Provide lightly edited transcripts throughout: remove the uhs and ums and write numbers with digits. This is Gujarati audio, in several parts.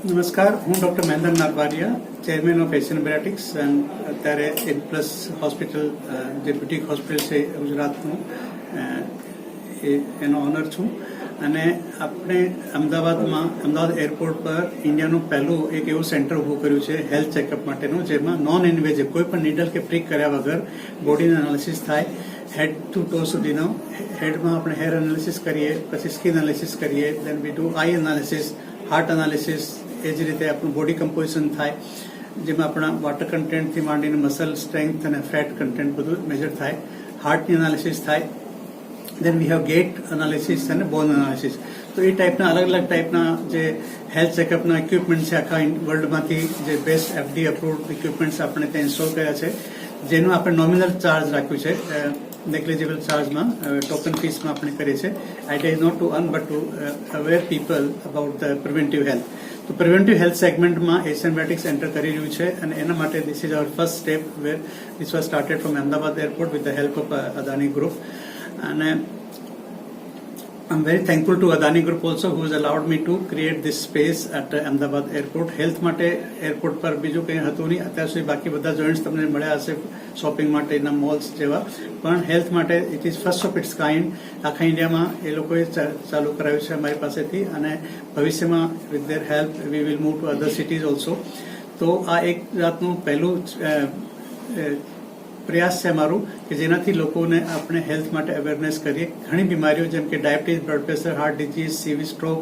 નમસ્કાર, હું doctor Mahendra Narvariya, chairman of Asian bariatrics and અત્યારે એન પ્લસ હોસ્પિટલ જે બ્યુટિક હોસ્પિટલ છે ગુજરાતનું એનો ઓનર છું. અને આપણે અમદાવાદ એરપોર્ટ પર ઇન્ડિયાનું પહેલું એક એવું સેન્ટર ઊભું કર્યું છે હેલ્થ ચેકઅપ માટેનું, જેમાં નોન ઇન્વેઝિવ કોઈ પણ નીડલ કે પ્રિક કર્યા વગર બોડીનું એનાલિસિસ થાય, હેડ ટુ ટો સુધીનો. હેડમાં આપણે હેર એનાલિસિસ કરીએ, પછી સ્કિન એનાલિસિસ કરીએ, then we do eye analysis, heart analysis, એ જ રીતે આપણું બોડી કમ્પોઝિશન થાય, જેમાં આપણા વોટર કન્ટેન્ટથી માંડીને મસલ સ્ટ્રેન્થ અને ફેટ કન્ટેન્ટ બધું મેજર થાય, હાર્ટની એનાલિસિસ થાય, દેન વી હેવ ગેટ એનાલિસિસ અને બોન એનાલિસિસ. તો એ ટાઈપના અલગ અલગ ટાઈપના જે હેલ્થ ચેકઅપના ઇક્વિપમેન્ટ છે આખા વર્લ્ડમાંથી, જે બેસ્ટ એફડી અપ્રુવડ ઇક્વિપમેન્ટ્સ આપણે ત્યાં ઇન્સ્ટોલ કર્યા છે, જેનું આપણે નોમિનલ ચાર્જ રાખ્યું છે, નેગ્લિજિબલ ચાર્જમાં, ટોકન ફીસમાં આપણે કરીએ છીએ. Idea is not to earn but to aware people about the preventive health. તો પ્રિવેન્ટિવ હેલ્થ સેગમેન્ટમાં એશિયન બેરાટિક્સ એન્ટર કરી રહ્યું છે, અને એના માટે this is our first step where this was started from Ahmedabad airport with the help of Adani group. અને I'm very thankful to Adani Group also, who has allowed me to create this space at Ahmedabad Airport. Health માટે એરપોર્ટ પર બીજું કંઈ હતું નહીં અત્યાર સુધી. બાકી બધા જોઈન્ટ્સ તમને મળ્યા હશે શોપિંગ માટેના મોલ્સ જેવા, પણ હેલ્થ માટે it is first of its kind. આખા ઇન્ડિયામાં એ લોકોએ ચાલુ કરાવ્યું છે અમારી પાસેથી, અને ભવિષ્યમાં with their help we will move to other cities also. તો આ એક જાતનું પહેલું પ્રયાસ છે મારું કે જેનાથી લોકોને આપણે હેલ્થ માટે અવેરનેસ કરીએ. ઘણી બીમારીઓ જેમ કે diabetes, blood pressure, heart disease, CV stroke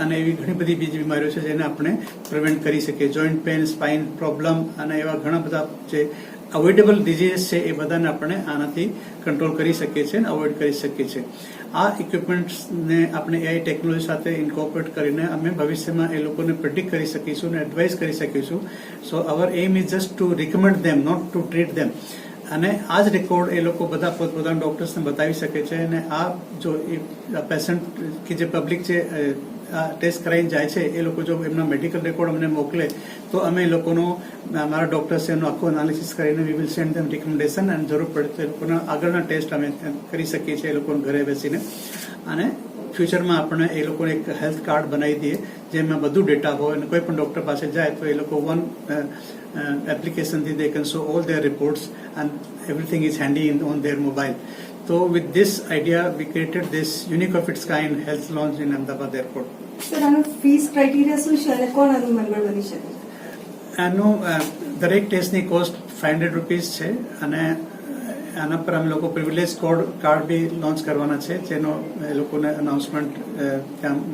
અને એવી ઘણી બધી બીજી બીમારીઓ છે જેને આપણે પ્રિવેન્ટ કરી શકીએ. જોઈન્ટ પેન, સ્પાઇન પ્રોબ્લેમ અને એવા ઘણા બધા જે અવોઇડેબલ ડિઝીઝ છે એ બધાને આપણે આનાથી કંટ્રોલ કરી શકીએ છીએ અને અવોઇડ કરી શકીએ છીએ. આ ઇક્વિપમેન્ટ્સને આપણે એઆઈ ટેકનોલોજી સાથે ઇન્કોર્પોરેટ કરીને અમે ભવિષ્યમાં એ લોકોને પ્રિડિક્ટ કરી શકીશું અને એડવાઇસ કરી શકીશું. So our aim is just to recommend them, not to treat them. અને આ જ રેકોર્ડ એ લોકો બધા પોતપોતાના ડોક્ટર્સને બતાવી શકે છે. અને આ જો પેશન્ટ કે જે પબ્લિક છે આ ટેસ્ટ કરાવીને જાય છે, એ લોકો જો એમના મેડિકલ રેકોર્ડ અમને મોકલે તો અમે એ લોકોનો, અમારા ડોક્ટર્સ એનું આખું એનાલિસિસ કરીને we will send them recommendation, અને જરૂર પડે તો એ લોકોના આગળના ટેસ્ટ અમે કરી શકીએ છીએ એ લોકોને ઘરે બેસીને. અને ફ્યુચરમાં આપણે એ લોકોને એક હેલ્થ કાર્ડ બનાવી દઈએ જેમાં બધું ડેટા હોય, અને કોઈ પણ ડોક્ટર પાસે જાય તો એ લોકો one application they can show all their reports and everything is handy on their mobile. So with this idea we created this unique of its kind health launch in Ahmedabad Airport. Sir, આનો ફીસ ક્રાઇટેરિયા શું છે અને કોણ આનું મેમ્બર બની શકે? આનું દરેક ટેસ્ટની કોસ્ટ ₹500 છે, અને આના પર અમે લોકો પ્રિવિલેજ કાર્ડ બી લોન્ચ કરવાના છે, જેનો એ લોકોને અનાઉન્સમેન્ટ ત્યાં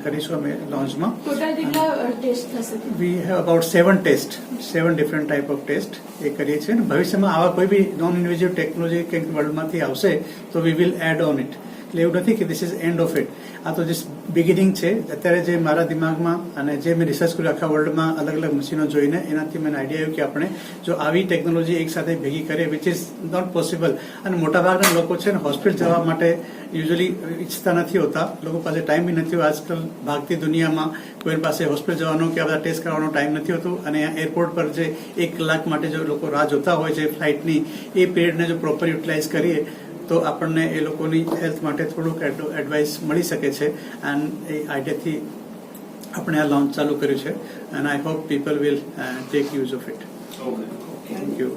કરીશું અમે લોન્ચમાં. ટોટલ કેટલા ટેસ્ટ થશે? We have about 7 different type of test એ કરીએ છીએ. અને ભવિષ્યમાં આવા કોઈ બી નોન ઇન્વેઝિવ ટેકનોલોજી કંઈક વર્લ્ડમાંથી આવશે તો we will add on it. એટલે એવું નથી કે this is end of it. આ તો જસ્ટ બિગિનિંગ છે. અત્યારે જે મારા દિમાગમાં અને જે મેં રિસર્ચ કર્યું આખા વર્લ્ડમાં અલગ અલગ મશીનો જોઈને, એનાથી મને આઈડિયા આવ્યું કે આપણે જો આવી ટેકનોલોજી એક સાથે ભેગી કરીએ, વિચ ઇઝ નોટ પોસિબલ. અને મોટાભાગના લોકો છે ને હોસ્પિટલ જવા માટે યુઝ્યુઅલી ઈચ્છતા નથી હોતા, લોકો પાસે ટાઈમ બી નથી હોય. આજકાલ ભાગતી દુનિયામાં કોઈ પાસે હોસ્પિટલ જવાનો કે આ બધા ટેસ્ટ કરવાનો ટાઈમ નથી હોતો. અને એરપોર્ટ પર જે 1 કલાક માટે જો લોકો રાહ જોતા હોય છે ફ્લાઇટની, એ પીરિયડને જો પ્રોપર યુટિલાઇઝ કરીએ તો આપણને એ લોકોની હેલ્થ માટે થોડુંક એડવાઇસ મળી શકે છે. એન્ડ એ આઈડિયાથી આપણે આ લોન્ચ ચાલુ કર્યું છે, and I hope people will take use of it. Thank you.